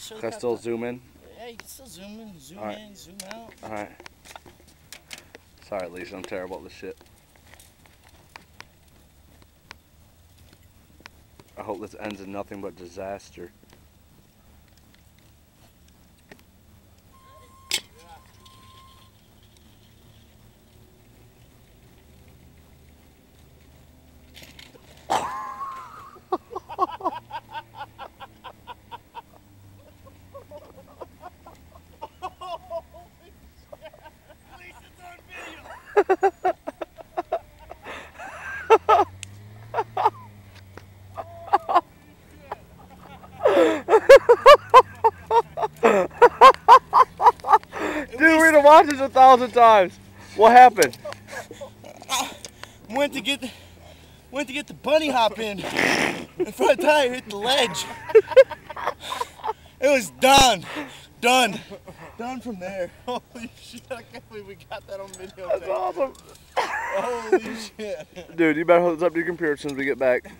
show the Can I still zoom in? Yeah, you can still zoom in, zoom All right. in, zoom out. Alright. Sorry, Lisa, I'm terrible at this shit. I hope this ends in nothing but disaster. Dude, we're gonna watch this 1,000 times. What happened? Went to get the bunny hop in front tire hit the ledge. It was done from there. Holy shit! I can't believe we got that on video. That's awesome. Holy shit! Dude, you better hold this up to your computer as soon as we get back.